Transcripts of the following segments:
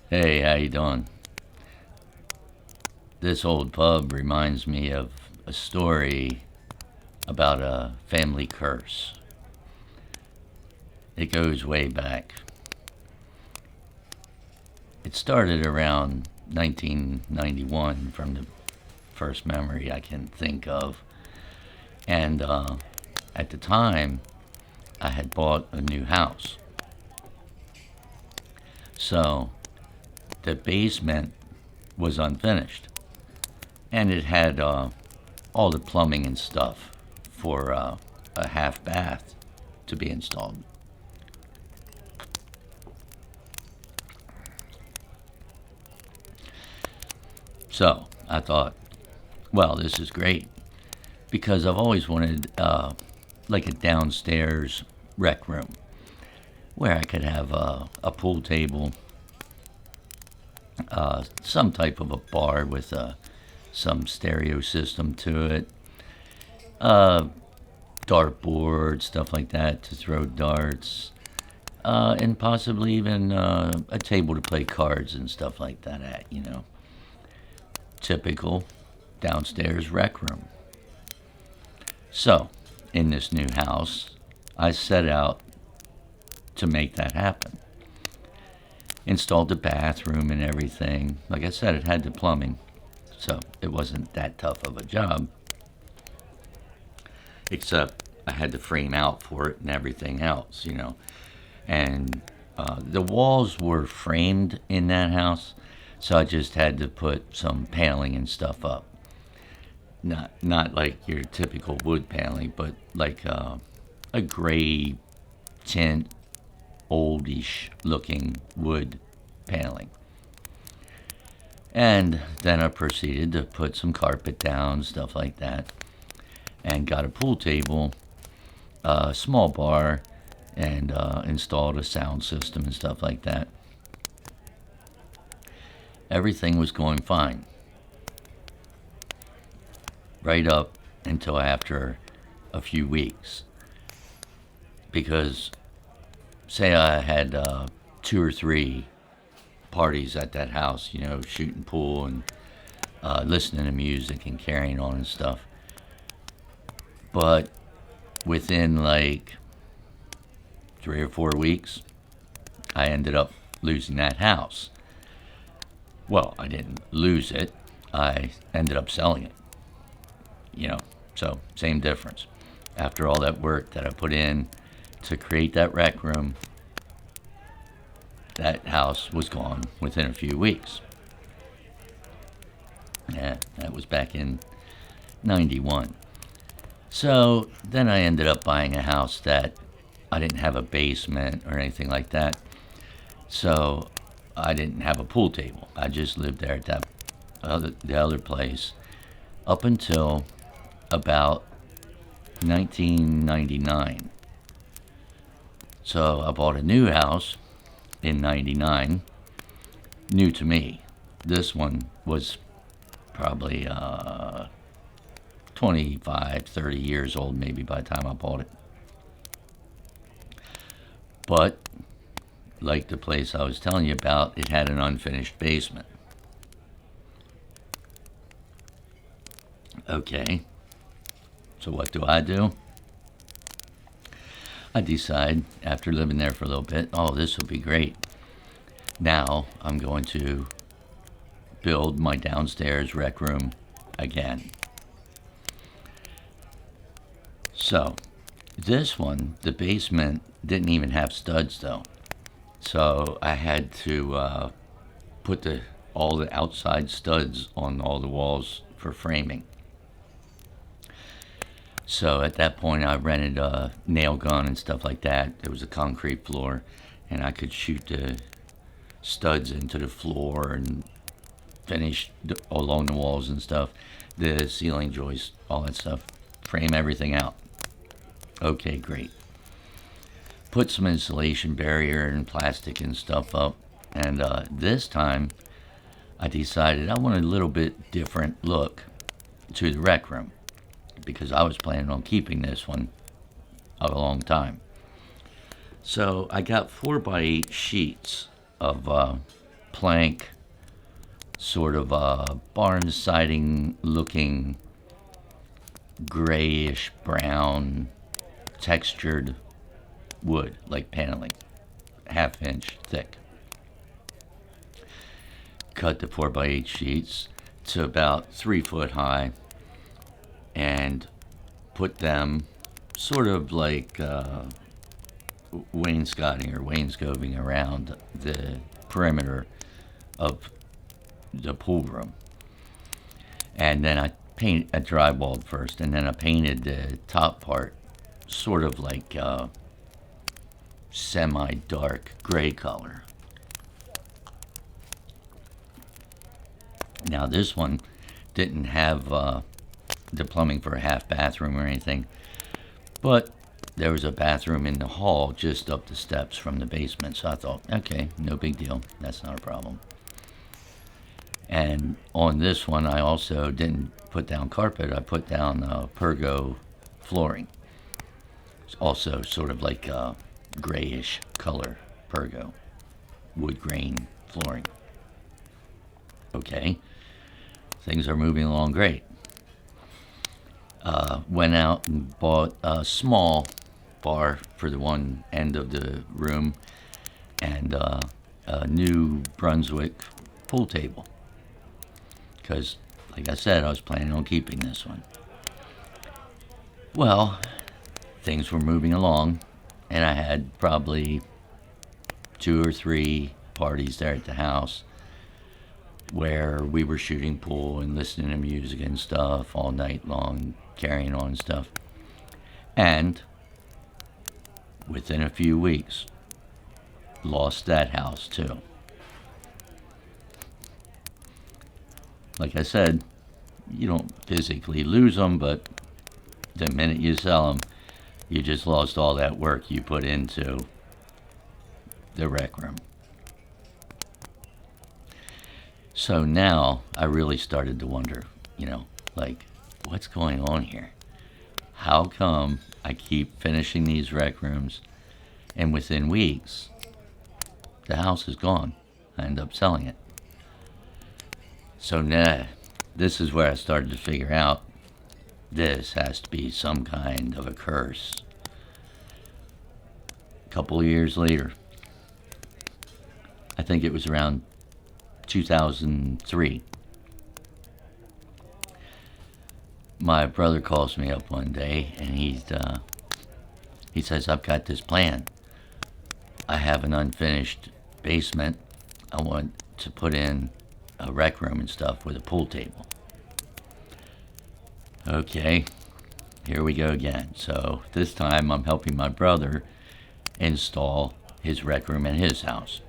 Hey, how you doing? This old pub reminds me of a story about a family curse. It goes way back. It started around 1991 from the first memory I can think of. And at the time, I had bought a new house. So the basement was unfinished. And it had all the plumbing and stuff for a half bath to be installed. So I thought, well, this is great because I've always wanted like a downstairs rec room where I could have a pool table, some type of a bar with some stereo system to it, uh, dartboard, stuff like that to throw darts, and possibly even a table to play cards and stuff like that at. Typical downstairs rec room. So, in this new house, I set out to make that happen. Installed the bathroom and everything. Like I said, it had the plumbing, so it wasn't that tough of a job, except I had to frame out for it and everything else. And the walls were framed in that house, so I just had to put some paneling and stuff up. Not like your typical wood paneling, but like a gray tint, oldish looking wood paneling. And then I proceeded to put some carpet down, stuff like that, and got a pool table, a small bar, and installed a sound system and stuff like that. Everything was going fine, right up until after a few weeks. Because, say, I had two or three parties at that house, shooting pool and listening to music and carrying on and stuff. But within like 3 or 4 weeks, I ended up losing that house. Well, I didn't lose it. I ended up selling it. You know, so same difference. After all that work that I put in to create that rec room, that house was gone within a few weeks. Yeah, that was back in 91. So then I ended up buying a house that I didn't have a basement or anything like that. So I didn't have a pool table. I just lived there at the other place up until about 1999. So I bought a new house in 99, new to me. This one was probably 25, 30 years old maybe by the time I bought it. But like the place I was telling you about, it had an unfinished basement. Okay, so what do? I decide, after living there for a little bit, oh, this will be great. Now I'm going to build my downstairs rec room again. So, this one, the basement didn't even have studs though. So I had to put all the outside studs on all the walls for framing. So at that point, I rented a nail gun and stuff like that. There was a concrete floor, and I could shoot the studs into the floor and finish along the walls and stuff, the ceiling joists, all that stuff, frame everything out. Okay, great. Put some insulation barrier and plastic and stuff up, and this time I decided I wanted a little bit different look to the rec room because I was planning on keeping this one a long time. So I got 4x8 sheets of plank, sort of barn siding looking grayish brown textured wood, like paneling, half-inch thick. Cut the 4x8 sheets to about 3 foot high and put them sort of like wainscoting or wainscoting around the perimeter of the pool room. And then I drywalled first, and then I painted the top part sort of like semi-dark gray color. Now this one didn't have the plumbing for a half bathroom or anything, but there was a bathroom in the hall just up the steps from the basement, so I thought, okay, no big deal, that's not a problem. And on this one, I also didn't put down carpet, I put down pergo flooring. It's also sort of like a grayish color pergo, wood grain flooring. Okay, things are moving along great. Went out and bought a small bar for the one end of the room and a new Brunswick pool table. Because, like I said, I was planning on keeping this one. Well, things were moving along, and I had probably 2 or 3 parties there at the house where we were shooting pool and listening to music and stuff all night long, carrying on and stuff. And within a few weeks, lost that house too. Like I said, you don't physically lose them, but the minute you sell them, you just lost all that work you put into the rec room. So now I really started to wonder, like, what's going on here? How come I keep finishing these rec rooms and within weeks the house is gone? I end up selling it. So this is where I started to figure out this has to be some kind of a curse. A couple of years later, I think it was around 2003, my brother calls me up one day and he says, I've got this plan. I have an unfinished basement. I want to put in a rec room and stuff with a pool table. Okay, here we go again. So this time I'm helping my brother install his rec room in his house.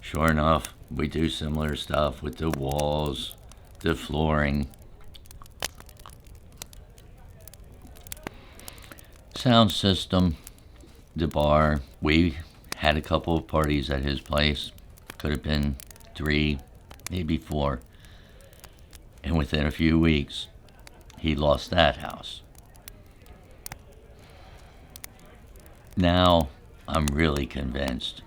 Sure enough, we do similar stuff with the walls, the flooring, sound system, the bar. We had a couple of parties at his place. Could have been 3, maybe 4. And within a few weeks, he lost that house. Now, I'm really convinced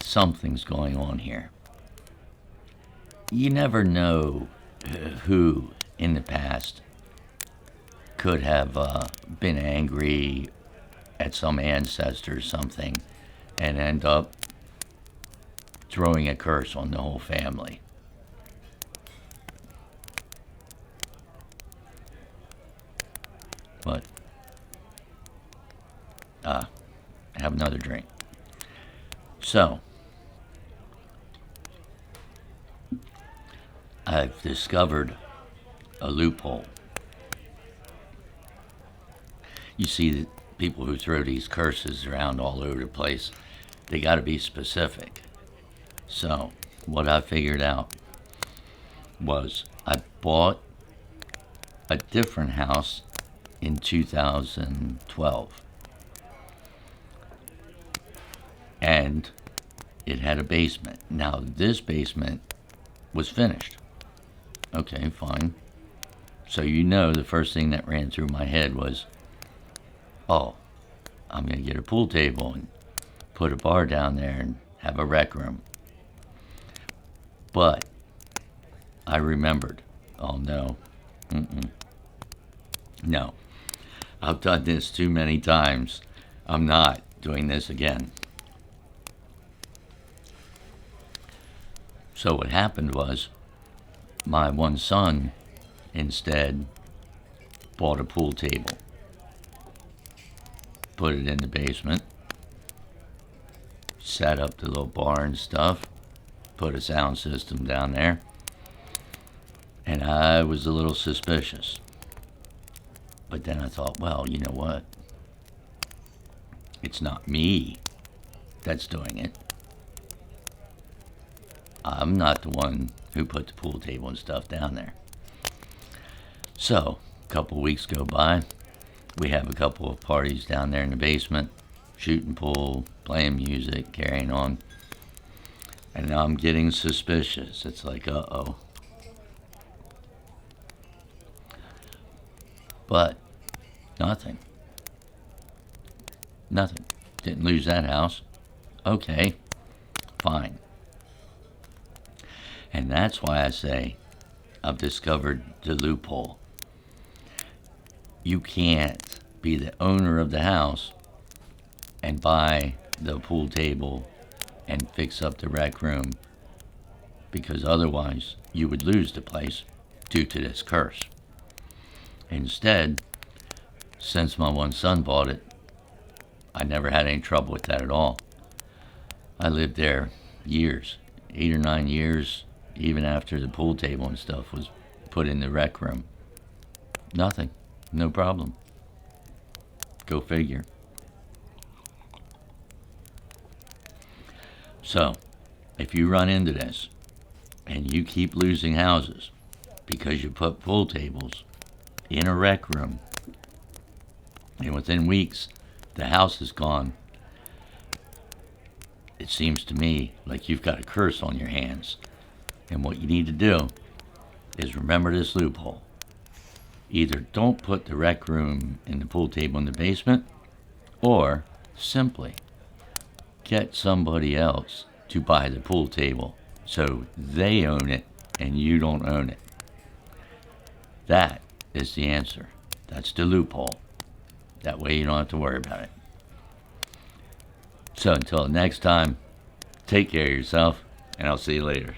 something's going on here. You never know who in the past could have been angry at some ancestor or something and end up throwing a curse on the whole family. But have another drink. So I've discovered a loophole. You see the people who throw these curses around all over the place, they got to be specific. So what I figured out was I bought a different house in 2012. And it had a basement. Now this basement was finished. Okay, fine. So the first thing that ran through my head was, oh, I'm going to get a pool table and put a bar down there and have a rec room. But I remembered, oh no, no, I've done this too many times. I'm not doing this again. So what happened was, my one son instead bought a pool table, put it in the basement, set up the little bar and stuff, put a sound system down there, and I was a little suspicious. But then I thought, well, you know what? It's not me that's doing it. I'm not the one who put the pool table and stuff down there. So, a couple weeks go by. We have a couple of parties down there in the basement, shooting pool, playing music, carrying on. And now I'm getting suspicious. It's like, uh-oh. But nothing. Nothing. Didn't lose that house. Okay, fine. And that's why I say I've discovered the loophole. You can't be the owner of the house and buy the pool table and fix up the rec room, because otherwise you would lose the place due to this curse. Instead, since my one son bought it, I never had any trouble with that at all. I lived there years, 8 or 9 years, even after the pool table and stuff was put in the rec room. Nothing, no problem. Go figure. So, if you run into this and you keep losing houses because you put pool tables in a rec room, and within weeks the house is gone, it seems to me like you've got a curse on your hands. And what you need to do is remember this loophole. Either don't put the rec room and the pool table in the basement, or simply get somebody else to buy the pool table so they own it and you don't own it. That is the answer. That's the loophole. That way you don't have to worry about it. So until next time, take care of yourself, and I'll see you later.